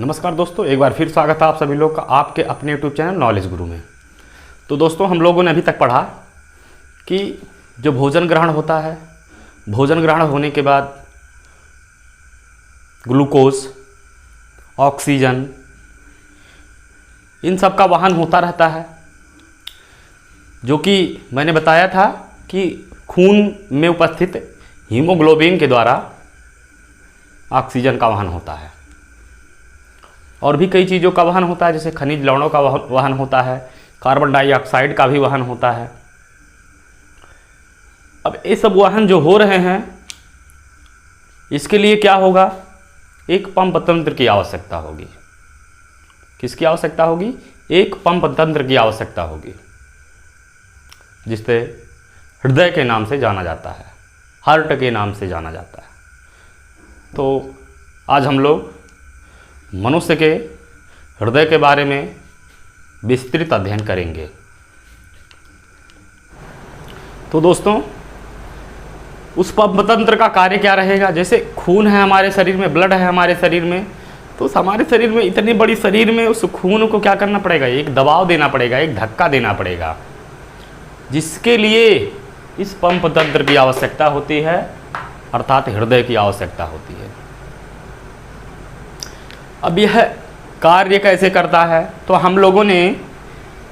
नमस्कार दोस्तों, एक बार फिर स्वागत है आप सभी लोग का आपके अपने यूट्यूब चैनल नॉलेज गुरु में। तो दोस्तों, हम लोगों ने अभी तक पढ़ा कि जो भोजन ग्रहण होता है, भोजन ग्रहण होने के बाद ग्लूकोज, ऑक्सीजन, इन सब का वहन होता रहता है, जो कि मैंने बताया था कि खून में उपस्थित हीमोग्लोबिन के द्वारा ऑक्सीजन का वहन होता है। और भी कई चीज़ों का वहन होता है, जैसे खनिज लवणों का वहन होता है, कार्बन डाइऑक्साइड का भी वहन होता है। अब ये सब वहन जो हो रहे हैं, इसके लिए क्या होगा? एक पंप तंत्र की आवश्यकता होगी। किसकी आवश्यकता होगी? एक पंप तंत्र की आवश्यकता होगी, जिसे हृदय के नाम से जाना जाता है, हार्ट के नाम से जाना जाता है। तो आज हम लोग मनुष्य के हृदय के बारे में विस्तृत अध्ययन करेंगे। तो दोस्तों, उस पंप तंत्र का कार्य क्या रहेगा? जैसे खून है हमारे शरीर में, ब्लड है हमारे शरीर में, तो हमारे शरीर में, इतनी बड़ी शरीर में, उस खून को क्या करना पड़ेगा? एक दबाव देना पड़ेगा, एक धक्का देना पड़ेगा, जिसके लिए इस पंप तंत्र की आवश्यकता होती है, अर्थात हृदय की आवश्यकता होती है। अब यह कार्य कैसे करता है? तो हम लोगों ने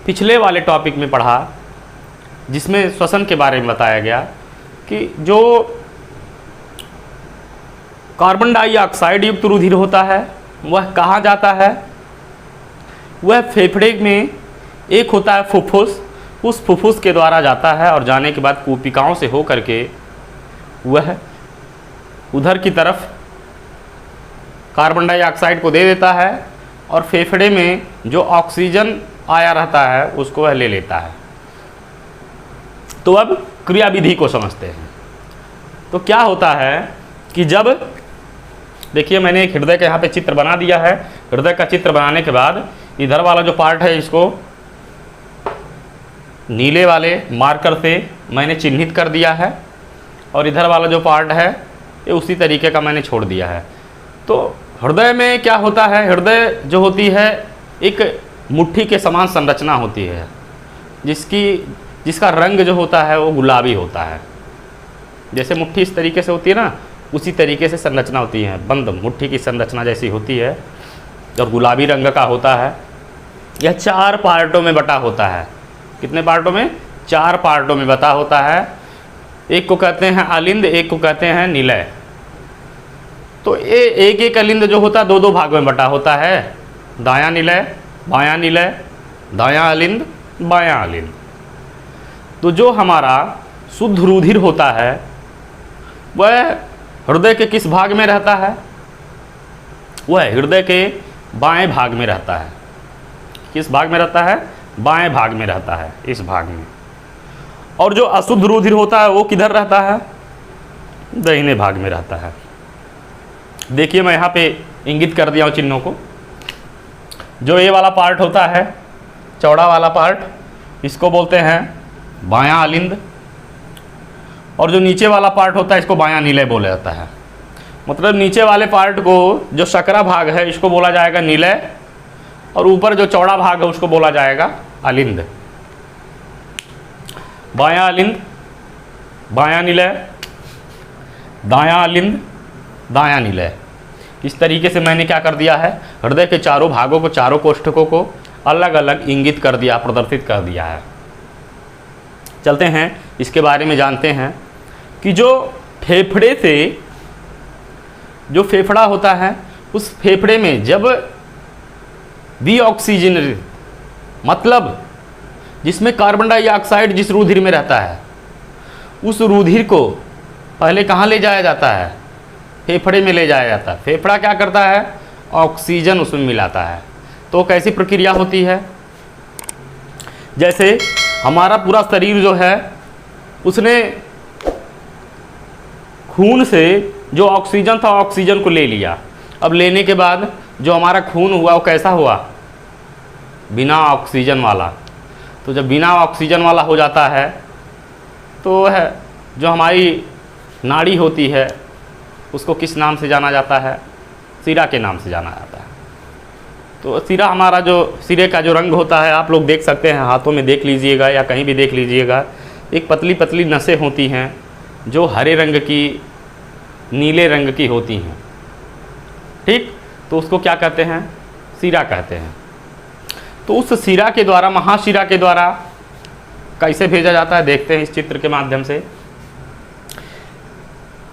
पिछले वाले टॉपिक में पढ़ा, जिसमें श्वसन के बारे में बताया गया कि जो कार्बन डाइऑक्साइड युक्त रुधिर होता है वह कहाँ जाता है? वह फेफड़े में एक होता है फुफ्फुस, उस फुफ्फुस के द्वारा जाता है और जाने के बाद कूपिकाओं से हो करके वह उधर की तरफ कार्बन डाइऑक्साइड को दे देता है और फेफड़े में जो ऑक्सीजन आया रहता है उसको वह ले लेता है। तो अब क्रियाविधि को समझते हैं। तो क्या होता है कि जब, देखिए मैंने एक हृदय का यहाँ पे चित्र बना दिया है। हृदय का चित्र बनाने के बाद इधर वाला जो पार्ट है इसको नीले वाले मार्कर से मैंने चिन्हित कर दिया है और इधर वाला जो पार्ट है ये उसी तरीके का मैंने छोड़ दिया है। तो हृदय में क्या होता है? हृदय जो होती है एक मुट्ठी के समान संरचना होती है, जिसका रंग जो होता है वो गुलाबी होता है। जैसे मुट्ठी इस तरीके से होती है ना, उसी तरीके से संरचना होती है, बंद मुट्ठी की संरचना जैसी होती है और गुलाबी रंग का होता है। यह 4 पार्टों में बटा होता है। कितने पार्टों में? 4 पार्टों में बटा होता है। एक को कहते हैं अलिंद, एक को कहते हैं निलय। तो ये एक एक अलिंद जो होता है 2-2 भागों में बटा होता है। दायां निलय, बायां निलय, दायां अलिंद, बायां अलिंद। तो जो हमारा शुद्ध रुधिर होता है वह हृदय के किस भाग में रहता है? वह हृदय के बाएं भाग में रहता है। किस भाग में रहता है? बाएं भाग में रहता है, इस भाग में। और जो अशुद्ध रुधिर होता है वो किधर रहता है? दाहिने भाग में रहता है। देखिए मैं यहाँ पे इंगित कर दिया हूँ चिन्हों को। जो ये वाला पार्ट होता है, चौड़ा वाला पार्ट, इसको बोलते हैं बायां अलिंद, और जो नीचे वाला पार्ट होता है इसको बायां निलय बोला जाता है। मतलब नीचे वाले पार्ट को, जो सकरा भाग है, इसको बोला जाएगा निलय, और ऊपर जो चौड़ा भाग है उसको बोला जाएगा अलिंद। बायां अलिंद, बायां निलय, दायां अलिंद, दायां निलय। इस तरीके से मैंने क्या कर दिया है? हृदय के चारों भागों को, चारों कोष्ठकों को अलग अलग इंगित कर दिया, प्रदर्शित कर दिया है। चलते हैं इसके बारे में जानते हैं कि जो फेफड़े से, जो फेफड़ा होता है, उस फेफड़े में जब भी ऑक्सीजन, मतलब जिसमें कार्बन डाइऑक्साइड जिस रुधिर में रहता है, उस रुधिर को पहले कहाँ ले जाया जाता है? फेफड़े में ले जाया जाता है। फेफड़ा क्या करता है? ऑक्सीजन उसमें मिलाता है। तो कैसी प्रक्रिया होती है? जैसे हमारा पूरा शरीर जो है उसने खून से जो ऑक्सीजन था ऑक्सीजन को ले लिया। अब लेने के बाद जो हमारा खून हुआ वो कैसा हुआ? बिना ऑक्सीजन वाला। तो जब बिना ऑक्सीजन वाला हो जाता है तो वह जो हमारी नाड़ी होती है उसको किस नाम से जाना जाता है? शिरा के नाम से जाना जाता है। तो सिरा हमारा जो सिरे का जो रंग होता है आप लोग देख सकते हैं, हाथों में देख लीजिएगा या कहीं भी देख लीजिएगा, एक पतली पतली नसें होती हैं जो हरे रंग की, नीले रंग की होती हैं, ठीक। तो उसको क्या कहते हैं? सिरा कहते हैं। तो उस सिरा के द्वारा, महाशिरा के द्वारा कैसे भेजा जाता है देखते हैं इस चित्र के माध्यम से।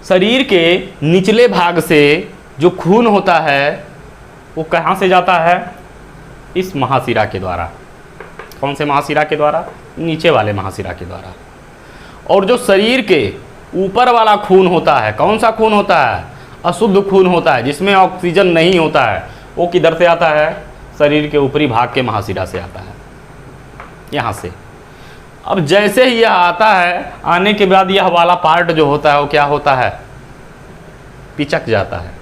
शरीर के निचले भाग से जो खून होता है वो कहाँ से जाता है? इस महाशिरा के द्वारा। कौन से महाशिरा के द्वारा? नीचे वाले महाशिरा के द्वारा। और जो शरीर के ऊपर वाला खून होता है, कौन सा खून होता है? अशुद्ध खून होता है, जिसमें ऑक्सीजन नहीं होता है, वो किधर से आता है? शरीर के ऊपरी भाग के महाशिरा से आता है, यहाँ से। अब जैसे ही यह आता है, आने के बाद यह वाला पार्ट जो होता है वो क्या होता है? पिचक जाता है।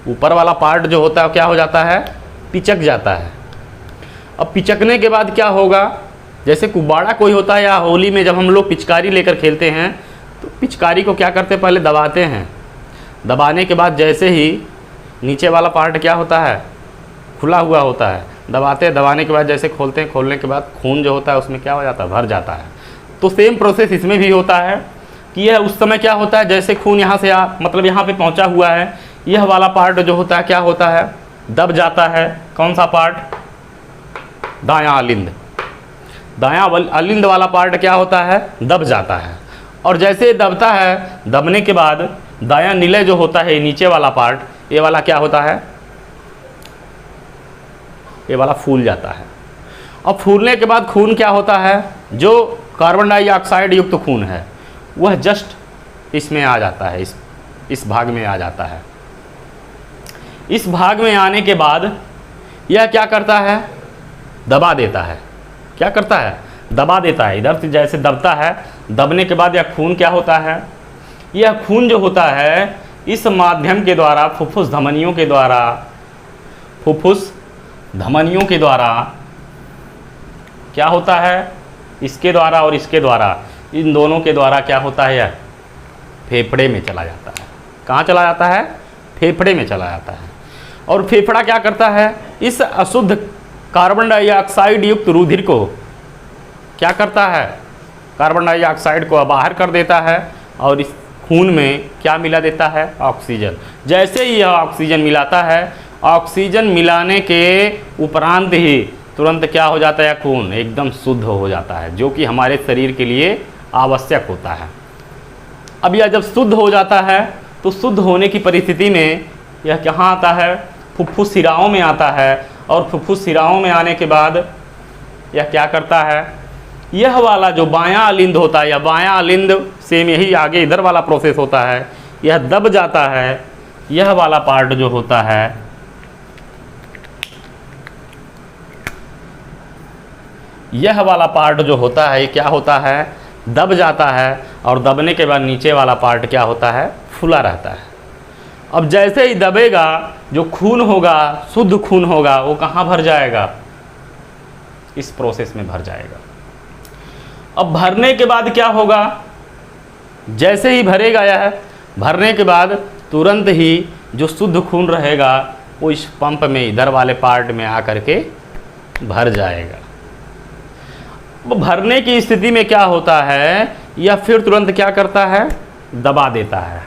ऊपर वाला पार्ट जो होता है क्या हो जाता है? पिचक जाता है। अब पिचकने के बाद क्या होगा? जैसे कुबाड़ा कोई होता है या होली में जब हम लोग पिचकारी लेकर खेलते हैं तो पिचकारी को क्या करते हैं? पहले दबाते हैं। दबाने के बाद जैसे ही नीचे वाला पार्ट क्या होता है? खुला हुआ होता है। दबाने के बाद जैसे खोलते हैं, खोलने के बाद खून जो होता है उसमें क्या हो जाता है? भर जाता है। तो सेम प्रोसेस इसमें भी होता है कि यह उस समय क्या होता है? जैसे खून यहाँ से मतलब यहाँ पे पहुँचा हुआ है, यह वाला पार्ट जो होता है क्या होता है? दब जाता है। कौन सा पार्ट? दायां अलिंद। दायां अलिंद वाला पार्ट क्या होता है? दब जाता है। और जैसे दबता है, दबने के बाद दायां निलय जो होता है, नीचे वाला पार्ट, ये वाला क्या होता है? ये वाला फूल जाता है। अब फूलने के बाद खून क्या होता है? जो कार्बन डाइऑक्साइड युक्त खून है वह जस्ट इसमें आ जाता है, इस भाग में आ जाता है। इस भाग में आने के बाद यह क्या करता है? दबा देता है। क्या करता है? दबा देता है। इधर से जैसे दबता है, दबने के बाद यह खून क्या होता है? यह खून जो होता है इस माध्यम के द्वारा, फुफ्फुस धमनियों के द्वारा क्या होता है? इसके द्वारा और इसके द्वारा, इन दोनों के द्वारा क्या होता है? यह फेफड़े में चला जाता है। कहाँ चला जाता है? फेफड़े में चला जाता है। और फेफड़ा क्या करता है? इस अशुद्ध कार्बन डाइऑक्साइड युक्त रुधिर को क्या करता है? कार्बन डाइऑक्साइड को बाहर कर देता है और इस खून में क्या मिला देता है? ऑक्सीजन। जैसे ही यह ऑक्सीजन मिलाता है, ऑक्सीजन मिलाने के उपरांत ही तुरंत क्या हो जाता है? खून एकदम शुद्ध हो जाता है, जो कि हमारे शरीर के लिए आवश्यक होता है। अब यह जब शुद्ध हो जाता है तो शुद्ध होने की परिस्थिति में यह कहाँ आता है? फुफ्फुस शिराओं में आता है। और फुफ्फुस शिराओं में आने के बाद यह क्या करता है? यह वाला जो बायां अलिंद होता है या बायां अलिंद से में ही आगे इधर वाला प्रोसेस होता है, यह दब जाता है। यह वाला पार्ट जो होता है यह वाला पार्ट जो होता है ये क्या होता है? दब जाता है। और दबने के बाद नीचे वाला पार्ट क्या होता है? फूला रहता है। अब जैसे ही दबेगा, जो खून होगा, शुद्ध खून होगा, वो कहाँ भर जाएगा? इस प्रोसेस में भर जाएगा। अब भरने के बाद क्या होगा? जैसे ही भरेगा यह, भरने के बाद तुरंत ही जो शुद्ध खून रहेगा वो इस पंप में, इधर वाले पार्ट में आकर के भर जाएगा। भरने की स्थिति में क्या होता है? यह फिर तुरंत क्या करता है? दबा देता है।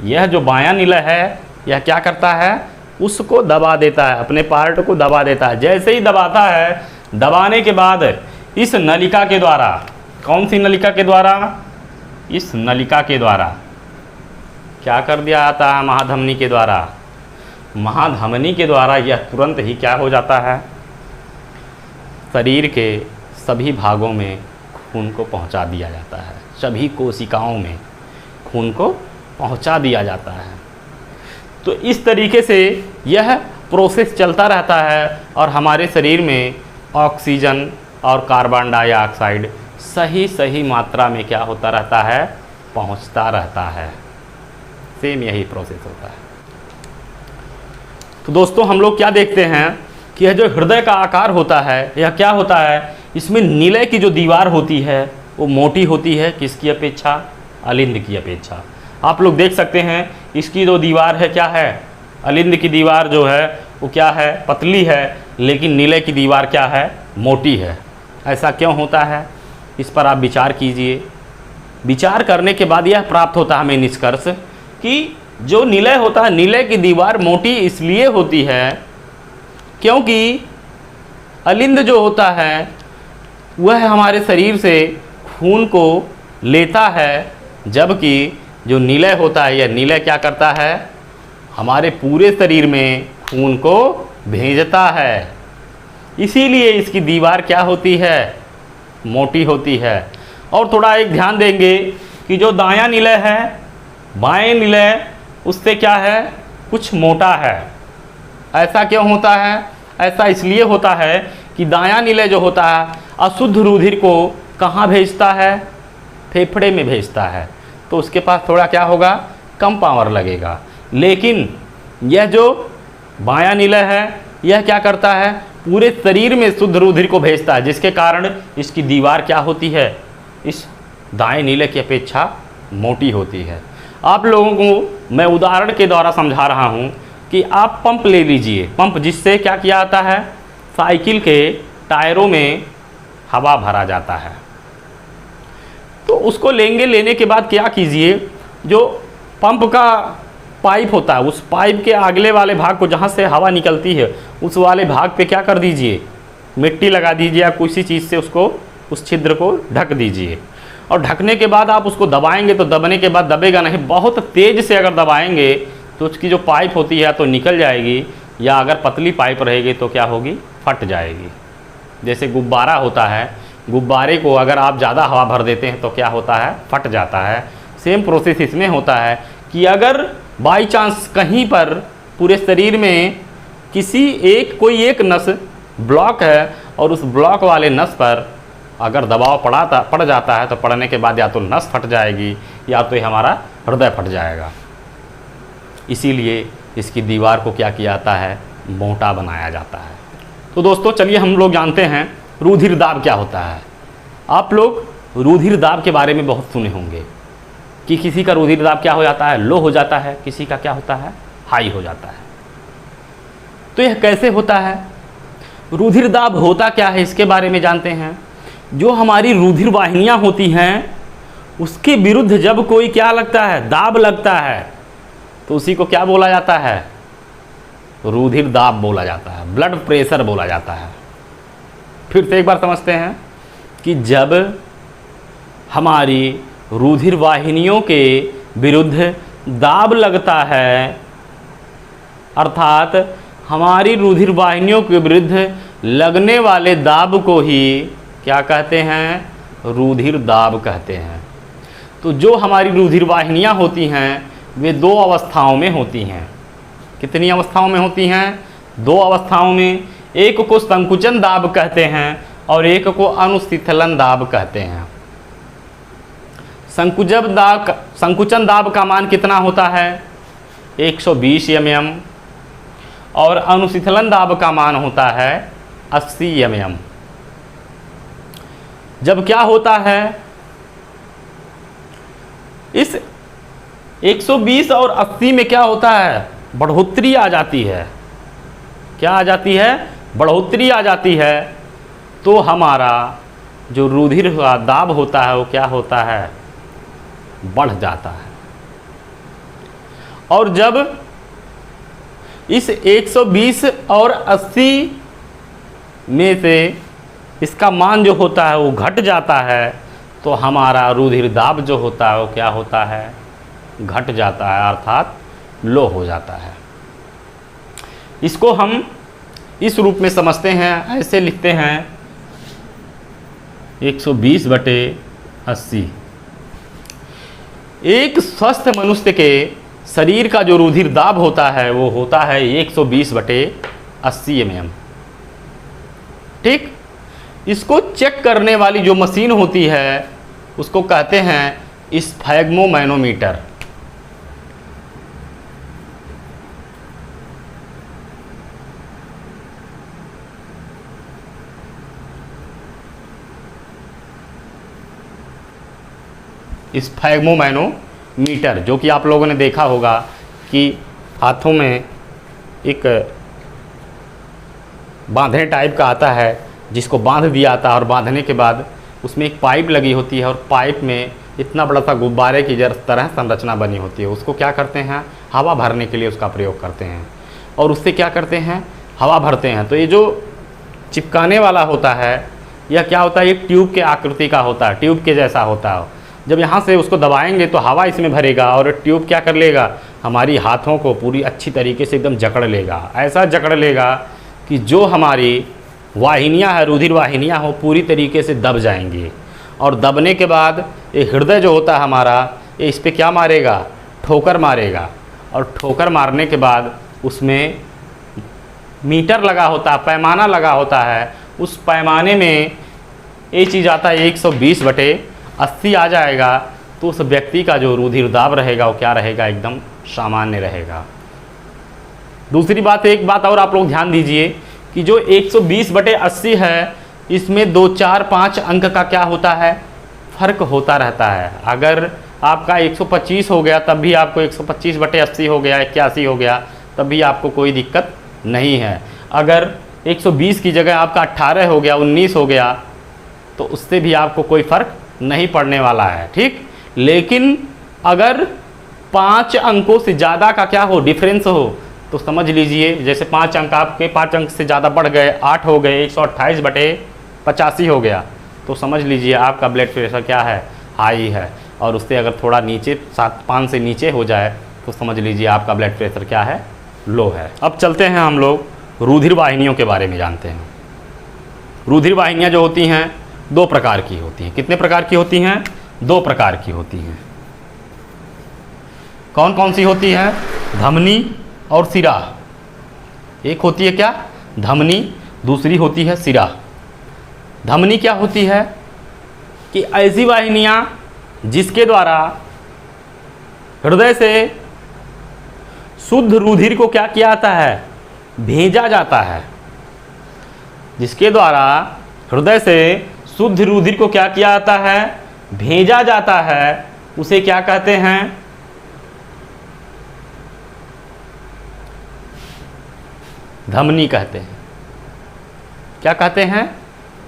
यह जो बायां निलय है यह क्या करता है? उसको दबा देता है, अपने पार्ट को दबा देता है। जैसे ही दबाता है, दबाने के बाद इस नलिका के द्वारा, कौन सी नलिका के द्वारा? इस नलिका के द्वारा क्या कर दिया जाता है? महाधमनी के द्वारा। महाधमनी के द्वारा यह तुरंत ही क्या हो जाता है? शरीर के सभी भागों में खून को पहुंचा दिया जाता है। सभी कोशिकाओं में खून को पहुंचा दिया जाता है। तो इस तरीके से यह प्रोसेस चलता रहता है और हमारे शरीर में ऑक्सीजन और कार्बन डाइऑक्साइड सही मात्रा में क्या होता रहता है? पहुंचता रहता है। सेम यही प्रोसेस होता है। तो दोस्तों हम लोग क्या देखते हैं कि यह जो हृदय का आकार होता है, यह क्या होता है? इसमें निलय की जो दीवार होती है वो मोटी होती है, किसकी अपेक्षा? अलिंद की अपेक्षा। आप लोग देख सकते हैं इसकी जो दीवार है क्या है? अलिंद की दीवार जो है वो क्या है, पतली है, लेकिन नीले की दीवार क्या है, मोटी है। ऐसा क्यों होता है, इस पर आप विचार कीजिए। विचार करने के बाद यह प्राप्त होता है हमें निष्कर्ष कि जो निलय होता है, निलय की दीवार मोटी इसलिए होती है क्योंकि अलिंद जो होता है वह हमारे शरीर से खून को लेता है, जबकि जो निलय होता है, यह निलय क्या करता है, हमारे पूरे शरीर में खून को भेजता है। इसीलिए इसकी दीवार क्या होती है, मोटी होती है। और थोड़ा एक ध्यान देंगे कि जो दायां निलय है, बाएं निलय उससे क्या है, कुछ मोटा है। ऐसा क्यों होता है, ऐसा इसलिए होता है कि दायां निलय जो होता है अशुद्ध रुधिर को कहाँ भेजता है, फेफड़े में भेजता है, तो उसके पास थोड़ा क्या होगा, कम पावर लगेगा। लेकिन यह जो बायां निलय है यह क्या करता है, पूरे शरीर में शुद्ध रुधिर को भेजता है, जिसके कारण इसकी दीवार क्या होती है, इस दाएं निलय की अपेक्षा मोटी होती है। आप लोगों को मैं उदाहरण के द्वारा समझा रहा हूँ कि आप पंप ले लीजिए, पंप जिससे क्या किया जाता है, साइकिल के टायरों में हवा भरा जाता है। तो उसको लेने के बाद क्या कीजिए, जो पंप का पाइप होता है, उस पाइप के अगले वाले भाग को, जहाँ से हवा निकलती है, उस वाले भाग पे क्या कर दीजिए, मिट्टी लगा दीजिए या किसी चीज़ से उसको, उस छिद्र को ढक दीजिए। और ढकने के बाद आप उसको दबाएंगे तो दबने के बाद दबेगा नहीं, बहुत तेज़ से अगर दबाएंगे तो उसकी जो पाइप होती है तो निकल जाएगी, या अगर पतली पाइप रहेगी तो क्या होगी, फट जाएगी। जैसे गुब्बारा होता है, गुब्बारे को अगर आप ज़्यादा हवा भर देते हैं तो क्या होता है, फट जाता है। सेम प्रोसेस इसमें होता है कि अगर बाई चांस कहीं पर पूरे शरीर में किसी कोई एक नस ब्लॉक है और उस ब्लॉक वाले नस पर अगर दबाव पड़ जाता है तो पड़ने के बाद या तो नस फट जाएगी या तो हमारा हृदय फट जाएगा। इसीलिए इसकी दीवार को क्या किया जाता है, मोटा बनाया जाता है। तो दोस्तों चलिए हम लोग जानते हैं रुधिर दाब क्या होता है। आप लोग रुधिर दाब के बारे में बहुत सुने होंगे कि किसी का रुधिर दाब क्या हो जाता है, लो हो जाता है, किसी का क्या होता है, हाई हो जाता है। तो यह कैसे होता है, रुधिर दाब होता क्या है, इसके बारे में जानते हैं। जो हमारी रुधिर वाहिनियाँ होती हैं उसके विरुद्ध जब कोई क्या लगता है, दाब लगता है, तो उसी को क्या बोला जाता है, रुधिर दाब बोला जाता है, ब्लड प्रेशर बोला जाता है। फिर से एक बार समझते हैं कि जब हमारी रुधिर वाहिनियों के विरुद्ध दाब लगता है, अर्थात हमारी रुधिर वाहिनियों के विरुद्ध लगने वाले दाब को ही क्या कहते हैं, रुधिर दाब कहते हैं। तो जो हमारी रुधिर वाहिनियाँ होती हैं वे दो अवस्थाओं में होती हैं। कितनी अवस्थाओं में होती हैं, दो अवस्थाओं में। एक को संकुचन दाब कहते हैं और एक को अनुशीतलन दाब कहते हैं। संकुचन दाब का मान कितना होता है, 120 mm, और अनुशीतलन दाब का मान होता है 80 mm। जब क्या होता है, इस 120 और 80 में क्या होता है, बढ़ोतरी आ जाती है। क्या आ जाती है, बढ़ोतरी आ जाती है। तो हमारा जो रुधिर का दाब होता है वो क्या होता है, बढ़ जाता है। और जब इस 120 और 80 में से इसका मान जो होता है वो घट जाता है, तो हमारा रुधिर दाब जो होता है वो क्या होता है, घट जाता है, अर्थात लो हो जाता है। इसको हम इस रूप में समझते हैं, ऐसे लिखते हैं 120/80। एक स्वस्थ मनुष्य के शरीर का जो रुधिर दाब होता है वो होता है 120/80 mm। ठीक, इसको चेक करने वाली जो मशीन होती है उसको कहते हैं स्फैग्मोमैनोमीटर। स्फैग्मोमैनोमीटर जो कि आप लोगों ने देखा होगा कि हाथों में एक बांधने टाइप का आता है, जिसको बांध दिया जाता है और बांधने के बाद उसमें एक पाइप लगी होती है और पाइप में इतना बड़ा सा गुब्बारे की तरह संरचना बनी होती है। उसको क्या करते हैं, हवा भरने के लिए उसका प्रयोग करते हैं और उससे क्या करते हैं, हवा भरते हैं। तो ये जो चिपकाने वाला होता है यह क्या होता है, एक ट्यूब के आकृति का होता है, ट्यूब के जैसा होता है। जब यहाँ से उसको दबाएंगे तो हवा इसमें भरेगा और ट्यूब क्या कर लेगा, हमारी हाथों को पूरी अच्छी तरीके से एकदम जकड़ लेगा। ऐसा जकड़ लेगा कि जो हमारी वाहिनियाँ हैं, रुधिर वाहिनियाँ हो, पूरी तरीके से दब जाएंगी। और दबने के बाद ये हृदय जो होता है हमारा, ये इस पर क्या मारेगा, ठोकर मारेगा। और ठोकर मारने के बाद उसमें मीटर लगा होता है, पैमाना लगा होता है। उस पैमाने में ये चीज़ आता है 120/80 आ जाएगा। तो उस व्यक्ति का जो रुधिर दाब रहेगा वो क्या रहेगा, एकदम सामान्य रहेगा। दूसरी बात, एक बात और आप लोग ध्यान दीजिए कि जो 120/80 है, इसमें 2, 4, 5 अंक का क्या होता है, फ़र्क होता रहता है। अगर आपका 125 हो गया तब भी आपको 125/80 हो गया, 81 हो गया तब भी आपको कोई दिक्कत नहीं है। अगर 120 की जगह आपका 18 हो गया, 19 हो गया, तो उससे भी आपको कोई फ़र्क नहीं पड़ने वाला है, ठीक। लेकिन अगर 5 अंकों से ज़्यादा का क्या हो, डिफरेंस हो, तो समझ लीजिए जैसे 5 अंक आपके 5 अंक से ज़्यादा बढ़ गए, 8 हो गए, 128/85 हो गया, तो समझ लीजिए आपका ब्लड प्रेशर क्या है, हाई है। और उससे अगर थोड़ा नीचे 5 से नीचे हो जाए तो समझ लीजिए आपका ब्लड प्रेशर क्या है, लो है। अब चलते हैं हम लोग रुधिर वाहिनियों के बारे में जानते हैं। रुधिर वाहिनियाँ जो होती हैं 2 प्रकार की होती हैं। कितने प्रकार की होती हैं, 2 प्रकार की होती हैं। कौन कौन सी होती हैं, धमनी और सिरा। एक होती है क्या, धमनी, दूसरी होती है सिरा। धमनी क्या होती है कि ऐसी वाहिनियाँ जिसके द्वारा हृदय से शुद्ध रुधिर को क्या किया जाता है, भेजा जाता है। जिसके द्वारा हृदय से शुद्ध रुधिर को क्या किया जाता है, भेजा जाता है, उसे क्या कहते हैं, धमनी कहते हैं। क्या कहते हैं,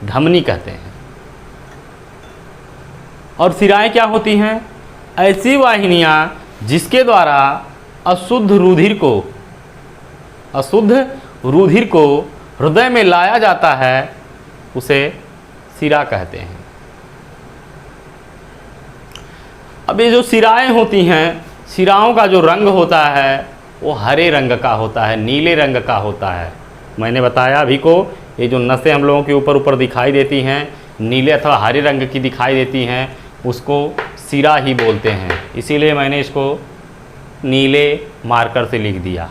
धमनी कहते हैं। और सिराएं क्या होती हैं, ऐसी वाहिनियां जिसके द्वारा अशुद्ध रुधिर को हृदय में लाया जाता है, उसे सिरा कहते हैं। अब ये जो सिराएं होती हैं, सिराओं का जो रंग होता है वो हरे रंग का होता है, नीले रंग का होता है। मैंने बताया अभी को, ये जो नसें हम लोगों के ऊपर दिखाई देती हैं, नीले अथवा हरे रंग की दिखाई देती हैं, उसको सिरा ही बोलते हैं। इसीलिए मैंने इसको नीले मार्कर से लिख दिया।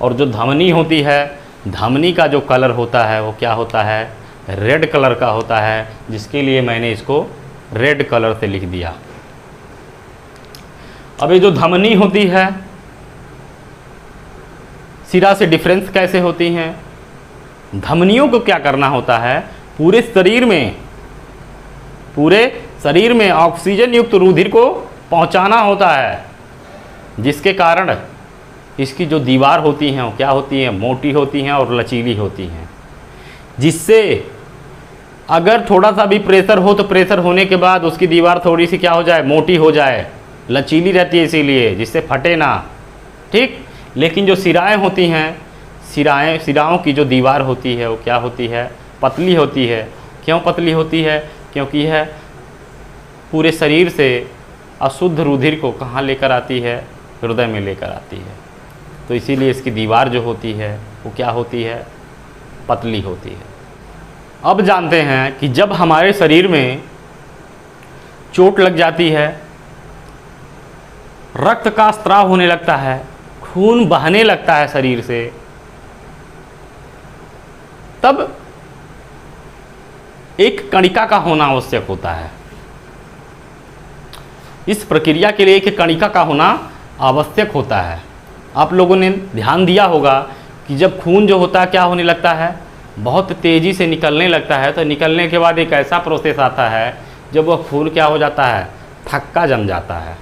और जो धमनी होती है, धमनी का जो कलर होता है वो क्या होता है, रेड कलर का होता है, जिसके लिए मैंने इसको रेड कलर से लिख दिया। अब ये जो धमनी होती है, सिरा से डिफरेंस कैसे होती हैं, धमनियों को क्या करना होता है, पूरे शरीर में ऑक्सीजन युक्त रुधिर को पहुंचाना होता है, जिसके कारण इसकी जो दीवार होती हैं वो क्या होती हैं, मोटी होती हैं और लचीली होती हैं। जिससे अगर थोड़ा सा भी प्रेशर हो तो प्रेशर होने के बाद उसकी दीवार थोड़ी सी क्या हो जाए, मोटी हो जाए, लचीली रहती है, इसीलिए जिससे फटे ना, ठीक। लेकिन जो सिराएं होती हैं, सिराओं की जो दीवार होती है वो क्या होती है, पतली होती है। क्यों पतली होती है, क्योंकि यह पूरे शरीर से अशुद्ध रुधिर को कहाँ लेकर आती है, हृदय में लेकर आती है। तो इसीलिए इसकी दीवार जो होती है वो क्या होती है, पतली होती है। अब जानते हैं कि जब हमारे शरीर में चोट लग जाती है, रक्त का स्राव होने लगता है, खून बहने लगता है शरीर से, तब एक कणिका का होना आवश्यक होता है। इस प्रक्रिया के लिए एक कणिका का होना आवश्यक होता है। आप लोगों ने ध्यान दिया होगा कि जब खून जो होता है क्या होने लगता है, बहुत तेज़ी से निकलने लगता है, तो निकलने के बाद एक ऐसा प्रोसेस आता है जब वह खून क्या हो जाता है, थक्का जम जाता है।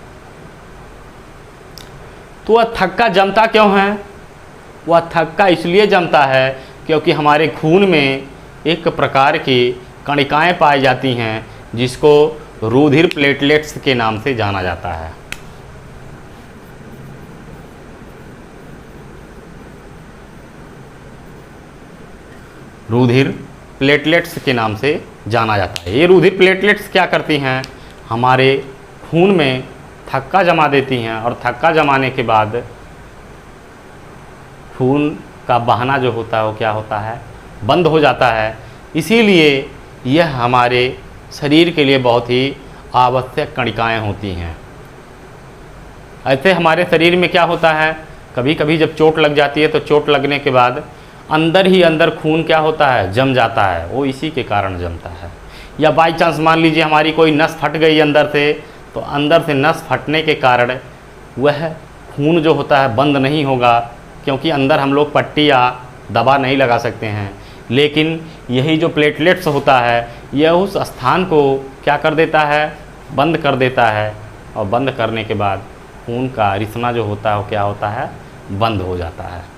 तो वह थक्का जमता क्यों है, वह थक्का इसलिए जमता है क्योंकि हमारे खून में एक प्रकार की कणिकाएं पाई जाती हैं जिसको रुधिर प्लेटलेट्स के नाम से जाना जाता है। रुधिर प्लेटलेट्स के नाम से जाना जाता है। ये रुधिर प्लेटलेट्स क्या करती हैं, हमारे खून में थक्का जमा देती हैं और थक्का जमाने के बाद खून का बहना जो होता है वो क्या होता है, बंद हो जाता है। इसीलिए यह हमारे शरीर के लिए बहुत ही आवश्यक कणिकाएं होती हैं। ऐसे हमारे शरीर में क्या होता है, कभी कभी जब चोट लग जाती है तो चोट लगने के बाद अंदर ही अंदर खून क्या होता है, जम जाता है, वो इसी के कारण जमता है। या बाई चांस मान लीजिए हमारी कोई नस फट गई अंदर से, तो अंदर से नस फटने के कारण वह खून जो होता है बंद नहीं होगा, क्योंकि अंदर हम लोग पट्टी या दवा नहीं लगा सकते हैं। लेकिन यही जो प्लेटलेट्स होता है यह उस स्थान को क्या कर देता है, बंद कर देता है, और बंद करने के बाद खून का रिसना जो होता है वो क्या होता है, बंद हो जाता है।